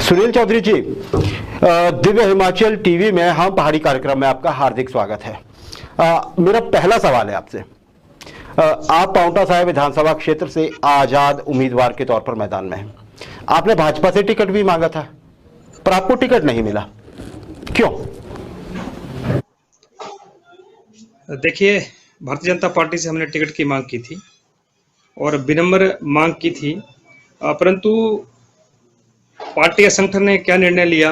सुनील चौधरी जी, Divya Himachal TV में हम पहाड़ी कार्यक्रम में आपका हार्दिक स्वागत है। मेरा पहला सवाल है आपसे। आप पांवटा साहिब विधानसभा क्षेत्र से आजाद उम्मीदवार के तौर पर मैदान में हैं। आपने भाजपा से टिकट भी मांगा था, पर आपको टिकट नहीं मिला, क्यों? देखिए, भारतीय जनता पार्टी से हमने टिकट की मांग की थी और विनम्र मांग की थी, परंतु पार्टी या संगठन ने क्या निर्णय लिया,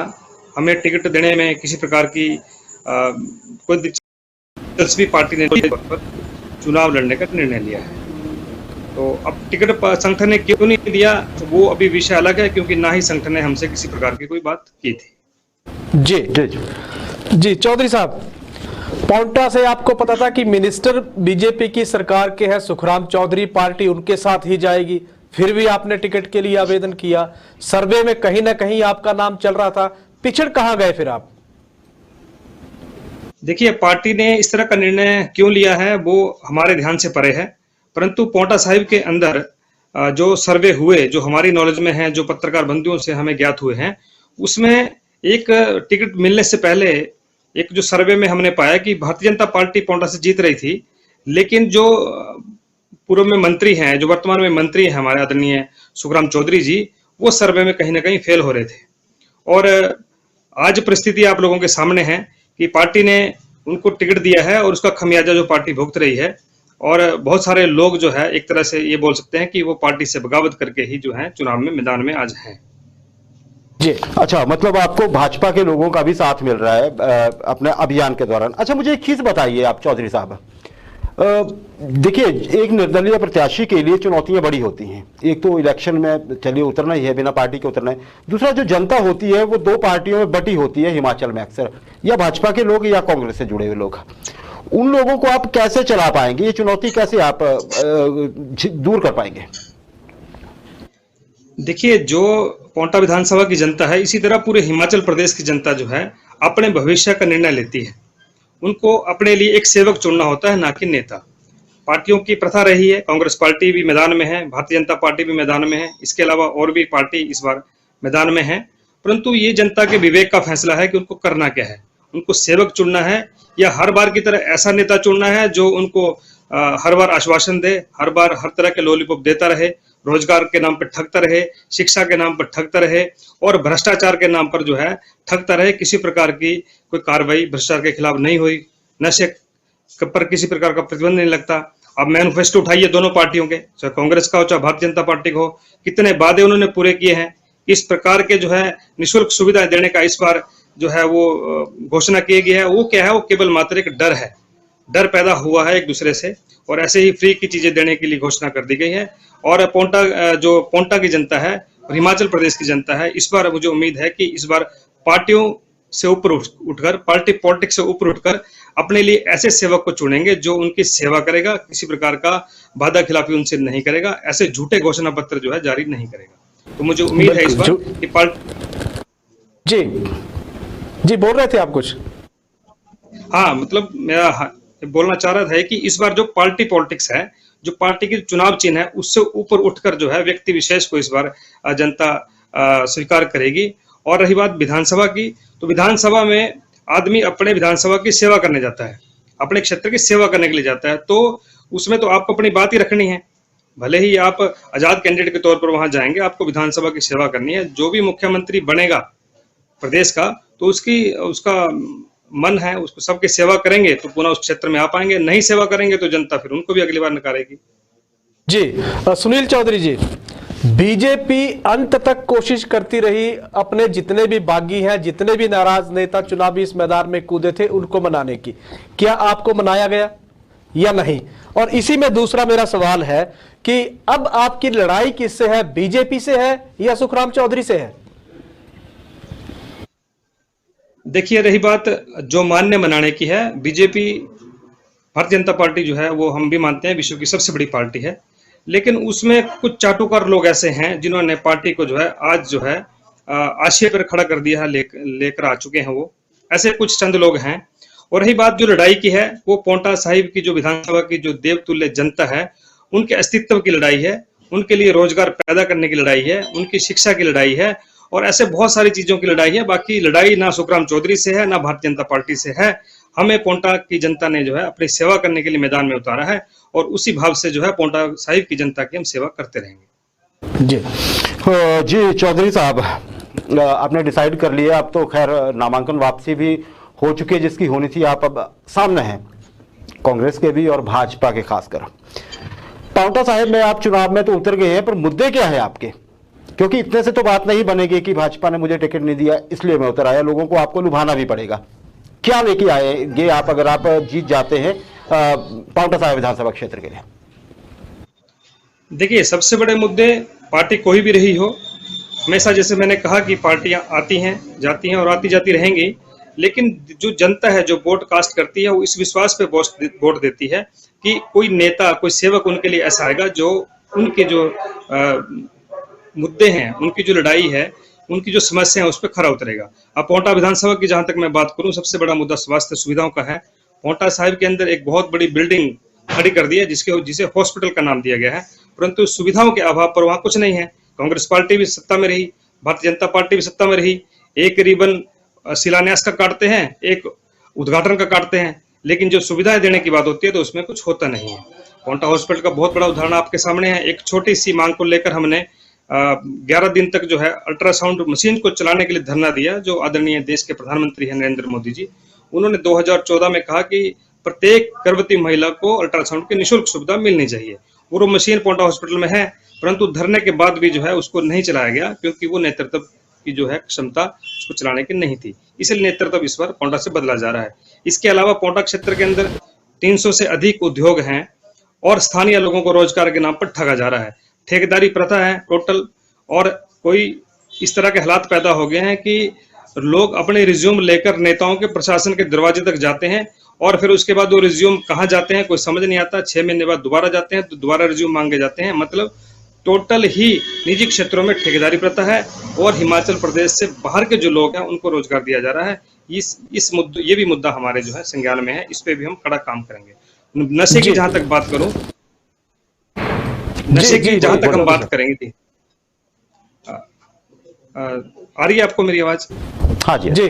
हमें टिकट देने में किसी प्रकार की कोई दिलचस्पी पार्टी ने चुनाव लड़ने का निर्णय लिया है। तो अब टिकट संगठन ने क्यों नहीं दिया, तो वो अभी विषय अलग है, क्योंकि ना ही संगठन ने हमसे किसी प्रकार की कोई बात की थी। जी जी जी चौधरी साहब, पांवटा से आपको पता था कि मिनिस्टर बीजेपी की सरकार के हैं सुखराम चौधरी, पार्टी उनके साथ ही जाएगी, फिर भी आपने टिकट के लिए आवेदन किया। सर्वे में कहीं ना कहीं आपका नाम चल रहा था, पिछड़ कहां गए फिर आप? देखिए, पार्टी ने इस तरह का निर्णय क्यों लिया है वो हमारे ध्यान से परे है, परंतु पांवटा साहिब के अंदर जो सर्वे हुए, जो हमारी नॉलेज में है, जो पत्रकार बंधुओं से हमें ज्ञात हुए हैं, उसमें एक टिकट मिलने से पहले एक जो सर्वे में हमने पाया कि भारतीय जनता पार्टी पांवटा से जीत रही थी, लेकिन जो पूर्व में मंत्री हैं, जो वर्तमान में मंत्री हैं हमारे आदरणीय सुखराम चौधरी जी, वो सर्वे में कहीं ना कहीं फेल हो रहे थे। और आज परिस्थिति आप लोगों के सामने है कि पार्टी ने उनको टिकट दिया है और उसका खमियाजा जो पार्टी भुगत रही है, और बहुत सारे लोग जो है एक तरह से ये बोल सकते हैं कि वो पार्टी से बगावत करके ही जो है चुनाव में मैदान में आज हैं। जी, अच्छा, मतलब आपको भाजपा के लोगों का भी साथ मिल रहा है अपने अभियान के दौरान। अच्छा, मुझे एक चीज बताइए आप चौधरी साहब, देखिए, एक निर्दलीय प्रत्याशी के लिए चुनौतियां बड़ी होती हैं। एक तो इलेक्शन में चलिए उतरना ही है, बिना पार्टी के उतरना है। दूसरा, जो जनता होती है वो दो पार्टियों में बटी होती है हिमाचल में अक्सर, या भाजपा के लोग या कांग्रेस से जुड़े हुए लोग। उन लोगों को आप कैसे चला पाएंगे, ये चुनौती कैसे आप दूर कर पाएंगे? देखिए, जो पांवटा विधानसभा की जनता है, इसी तरह पूरे हिमाचल प्रदेश की जनता जो है अपने भविष्य का निर्णय लेती है। उनको अपने लिए एक सेवक चुनना होता है, ना कि नेता। पार्टियों की प्रथा रही है, कांग्रेस पार्टी भी मैदान में है, भारतीय जनता पार्टी भी मैदान में है, इसके अलावा और भी पार्टी इस बार मैदान में है, परंतु ये जनता के विवेक का फैसला है कि उनको करना क्या है। उनको सेवक चुनना है या हर बार की तरह ऐसा नेता चुनना है जो उनको हर बार आश्वासन दे, हर बार हर तरह के लॉलीपॉप देता रहे, रोजगार के नाम पर ठगता रहे, शिक्षा के नाम पर ठगता रहे और भ्रष्टाचार के नाम पर जो है ठगता रहे। किसी प्रकार की कोई कार्रवाई भ्रष्टाचार के खिलाफ नहीं हुई, नशे पर किसी प्रकार का प्रतिबंध नहीं लगता। अब मैनिफेस्टो उठाइए दोनों पार्टियों के, चाहे कांग्रेस का हो चाहे भारतीय जनता पार्टी का हो, कितने वादे उन्होंने पूरे किए हैं। इस प्रकार के जो है निःशुल्क सुविधाएं देने का इस बार जो है वो घोषणा की गई है। वो क्या है, वो केवल मात्र एक डर है, डर पैदा हुआ है एक दूसरे से, और ऐसे ही फ्री की चीजें देने के लिए घोषणा कर दी गई है। और पांवटा की जनता है और हिमाचल प्रदेश की जनता है, इस बार मुझे उम्मीद है कि इस बार पार्टियों से ऊपर उठकर, पार्टी पॉलिटिक्स से ऊपर उठकर अपने लिए ऐसे सेवक को चुनेंगे जो उनकी सेवा करेगा, किसी प्रकार का वादा खिलाफी उनसे नहीं करेगा, ऐसे झूठे घोषणा पत्र जो है जारी नहीं करेगा। तो मुझे उम्मीद है इस बार कि जी बोल रहे थे आप कुछ? हाँ, मतलब मेरा बोलना चाह रहा था कि इस बार जो पार्टी पॉलिटिक्स है, जो पार्टी की चुनाव चिन्ह है, उससे ऊपर उठकर जो है व्यक्ति विशेष को इस बार जनता स्वीकार करेगी। और रही बात विधानसभा की, तो विधानसभा में आदमी अपने विधानसभा की सेवा करने जाता है, अपने क्षेत्र की सेवा करने के लिए जाता है, तो उसमें तो आपको अपनी बात ही रखनी है। भले ही आप आजाद कैंडिडेट के तौर पर वहां जाएंगे, आपको विधानसभा की सेवा करनी है। जो भी मुख्यमंत्री बनेगा प्रदेश का, तो उसका मन है, उसको सबकी सेवा करेंगे तो पुनः उस क्षेत्र में आ पाएंगे, नहीं सेवा करेंगे तो जनता फिर उनको भी अगली बार नकारेगी। जी सुनील चौधरी जी, बीजेपी अंत तक कोशिश करती रही अपने जितने भी बागी हैं, जितने भी नाराज नेता चुनावी इस मैदान में कूदे थे, उनको मनाने की। क्या आपको मनाया गया या नहीं? और इसी में दूसरा मेरा सवाल है कि अब आपकी लड़ाई किससे है, बीजेपी से है या सुखराम चौधरी से है? देखिए, रही बात जो मान्य मनाने की है, बीजेपी भारतीय जनता पार्टी जो है वो हम भी मानते हैं विश्व की सबसे बड़ी पार्टी है, लेकिन उसमें कुछ चाटुकार लोग ऐसे हैं जिन्होंने पार्टी को जो है आज जो है आशिया पर खड़ा कर दिया है, लेकर आ चुके हैं वो, ऐसे कुछ चंद लोग हैं। और रही बात जो लड़ाई की है, वो पांवटा साहिब की जो विधानसभा की जो देवतुल्य जनता है, उनके अस्तित्व की लड़ाई है, उनके लिए रोजगार पैदा करने की लड़ाई है, उनकी शिक्षा की लड़ाई है और ऐसे बहुत सारी चीजों की लड़ाई है। बाकी लड़ाई ना सुखराम चौधरी से है, ना भारतीय जनता पार्टी से है। हमें पोंटा की जनता ने जो है अपनी सेवा करने के लिए मैदान में उतारा है और उसी भाव से जो है पोंटा साहिब की जनता की हम सेवा करते रहेंगे। जी जी चौधरी साहब, आपने डिसाइड कर लिया, अब तो खैर नामांकन वापसी भी हो चुकी है जिसकी होनी थी, आप अब सामने हैं कांग्रेस के भी और भाजपा के खासकर। पांवटा साहिब में आप चुनाव में तो उतर गए हैं, पर मुद्दे क्या है आपके? क्योंकि इतने से तो बात नहीं बनेगी कि भाजपा ने मुझे टिकट नहीं दिया इसलिए मैं उतर आया, लोगों को आपको लुभाना भी पड़ेगा। क्या लेके आएंगे आप अगर आप जीत जाते हैं पांवटा साहिब विधानसभा क्षेत्र के लिए? देखिए, सबसे बड़े मुद्दे, पार्टी कोई भी रही हो, हमेशा जैसे मैंने कहा कि पार्टियां आती हैं जाती हैं और आती जाती रहेंगी, लेकिन जो जनता है जो वोट कास्ट करती है वो इस विश्वास पे वोट देती है कि कोई नेता, कोई सेवक उनके लिए ऐसा आएगा जो उनके जो मुद्दे हैं, उनकी जो लड़ाई है, उनकी जो समस्या है उस पर खरा उतरेगा। अब पोंटा विधानसभा की जहां तक मैं बात करूं, सबसे बड़ा मुद्दा स्वास्थ्य सुविधाओं का है। पोंटा साहिब के अंदर एक बहुत बड़ी बिल्डिंग खड़ी कर दी है जिसे हॉस्पिटल का नाम दिया गया है, परंतु सुविधाओं के अभाव पर वहां कुछ नहीं है। कांग्रेस पार्टी भी सत्ता में रही, भारतीय जनता पार्टी भी सत्ता में रही, एक रिबन शिलान्यास का काटते हैं, एक उद्घाटन का काटते हैं, लेकिन जो सुविधाएं देने की बात होती है तो उसमें कुछ होता नहीं है। पोंटा हॉस्पिटल का बहुत बड़ा उदाहरण आपके सामने है। एक छोटी सी मांग को लेकर हमने 11 दिन तक जो है अल्ट्रासाउंड मशीन को चलाने के लिए धरना दिया। जो आदरणीय देश के प्रधानमंत्री हैं नरेंद्र मोदी जी, उन्होंने 2014 में कहा कि प्रत्येक गर्भवती महिला को अल्ट्रासाउंड की निःशुल्क सुविधा मिलनी चाहिए। वो मशीन पोंटा हॉस्पिटल में है, परंतु धरने के बाद भी जो है उसको नहीं चलाया गया क्योंकि वो नेतृत्व की जो है क्षमता उसको चलाने की नहीं थी। इसलिए नेतृत्व इस बार पोंटा से बदला जा रहा है। इसके अलावा पोंटा क्षेत्र के अंदर 300 से अधिक उद्योग हैं और स्थानीय लोगों को रोजगार के नाम पर ठगा जा रहा है। ठेकेदारी प्रथा है टोटल, और कोई इस तरह के हालात पैदा हो गए हैं कि लोग अपने रिज्यूम लेकर नेताओं के प्रशासन के दरवाजे तक जाते हैं और फिर उसके बाद वो रिज्यूम कहाँ जाते हैं कोई समझ नहीं आता। 6 महीने बाद दोबारा जाते हैं तो दोबारा रिज्यूम मांगे जाते हैं। मतलब टोटल ही निजी क्षेत्रों में ठेकेदारी प्रथा है और हिमाचल प्रदेश से बाहर के जो लोग हैं उनको रोजगार दिया जा रहा है। इस मुद्दे, ये भी मुद्दा हमारे जो है संज्ञान में है, इस पे भी हम कड़ा काम करेंगे। नशे की जहां तक बात करूं, नशे की जहां तक हम बात करेंगे थी, आ रही है आपको मेरी आवाज? हाँ जी जी।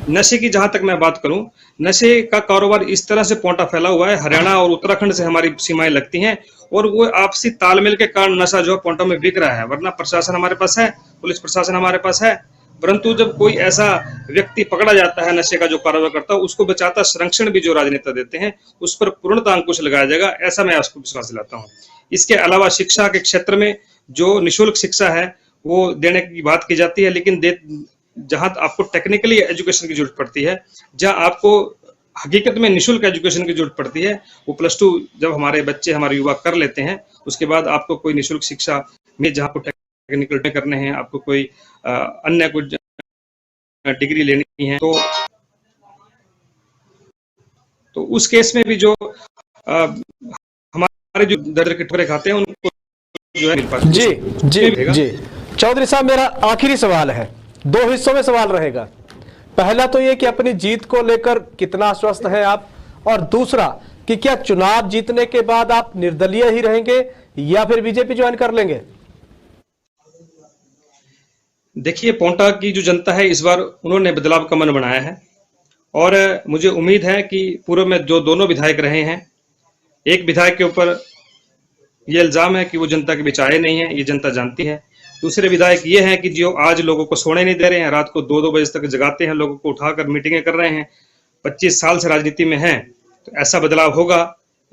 नशे की जहां तक मैं बात करूं, नशे का कारोबार इस तरह से पोंटा फैला हुआ है, हरियाणा और उत्तराखंड से हमारी सीमाएं लगती हैं और वो आपसी तालमेल के कारण नशा जो है पोंटा में बिक रहा है। वरना प्रशासन हमारे पास है, पुलिस प्रशासन हमारे पास है, परंतु जब कोई ऐसा व्यक्ति पकड़ा जाता है नशे का जो कारोबार करता है, उसको बचाता संरक्षण भी जो राजनेता देते हैं उस पर पूर्णतः अंकुश लगाया जाएगा, ऐसा मैं आपको विश्वास दिलाता हूँ। इसके अलावा शिक्षा के क्षेत्र में जो निःशुल्क शिक्षा है वो देने की बात की जाती है, लेकिन जहां आपको टेक्निकली एजुकेशन की जरूरत पड़ती है, जहां आपको हकीकत में निःशुल्क एजुकेशन की जरूरत पड़ती है, वो +2 जब हमारे बच्चे, हमारे युवा कर लेते हैं, उसके बाद आपको कोई निःशुल्क शिक्षा में जहां आपको टेक्निकल करने हैं, आपको कोई अन्य कुछ डिग्री लेनी है, तो उस केस में भी जो हमारे जो दर्द के ठोकरे खाते हैं उनको जो है मिल पाती है। जी जी जी चौधरी साहब, मेरा आखिरी सवाल है, 2 हिस्सों में सवाल रहेगा। पहला तो ये कि अपनी जीत को लेकर कितना आश्वस्त हैं आप, और दूसरा कि क्या चुनाव जीतने के बाद आप निर्दलीय ही रहेंगे या फिर बीजेपी ज्वाइन कर लेंगे? देखिए, पोंटा की जो जनता है इस बार उन्होंने बदलाव का मन बनाया है और मुझे उम्मीद है कि पूर्व में जो दोनों विधायक रहे हैं, एक विधायक के ऊपर ये इल्जाम है कि वो जनता के बीच आए नहीं है, ये जनता जानती है। दूसरे विधायक ये हैं कि जो आज लोगों को सोने नहीं दे रहे हैं, रात को 2-2 बजे तक जगाते हैं, लोगों को उठाकर मीटिंगें कर रहे हैं। 25 साल से राजनीति में हैं, तो ऐसा बदलाव होगा।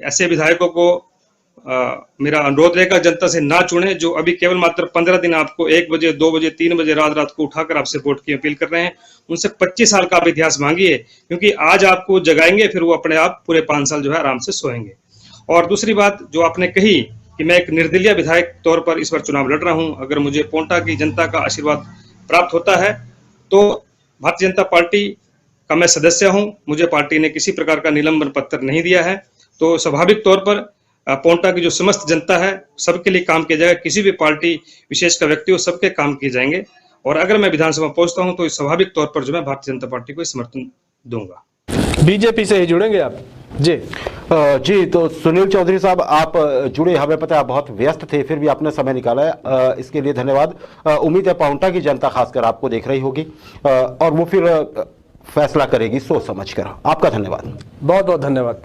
ऐसे विधायकों को मेरा अनुरोध रहेगा जनता से ना चुने जो अभी केवल मात्र 15 दिन आपको 1 बजे, 2 बजे, 3 बजे रात को उठाकर आपसे वोट की अपील कर रहे हैं। उनसे 25 साल का आप इतिहास मांगिए, क्योंकि आज आपको जगाएंगे, फिर वो अपने आप पूरे 5 साल जो है आराम से सोएंगे। और दूसरी बात जो आपने कही कि मैं एक निर्दलीय विधायक तौर पर इस बार चुनाव लड़ रहा हूं, अगर मुझे पोंटा की जनता का आशीर्वाद प्राप्त होता है तो भारतीय जनता पार्टी का मैं सदस्य हूं, मुझे पार्टी ने किसी प्रकार का निलंबन पत्र नहीं दिया है, तो स्वाभाविक तौर पर पोंटा की जो समस्त जनता है सबके लिए काम किया जाएगा। किसी भी पार्टी विशेष का व्यक्ति हो, सबके काम किए जाएंगे और अगर मैं विधानसभा पहुंचता हूं तो स्वाभाविक तौर पर जो मैं भारतीय जनता पार्टी को समर्थन दूंगा। बीजेपी से ही जुड़ेंगे आप? जी जी, तो सुनील चौधरी साहब, आप जुड़े, हमें पता है आप बहुत व्यस्त थे, फिर भी आपने समय निकाला है, इसके लिए धन्यवाद। उम्मीद है पाउंटा की जनता खासकर आपको देख रही होगी और वो फिर फैसला करेगी सोच समझ कर। आपका धन्यवाद। बहुत बहुत धन्यवाद।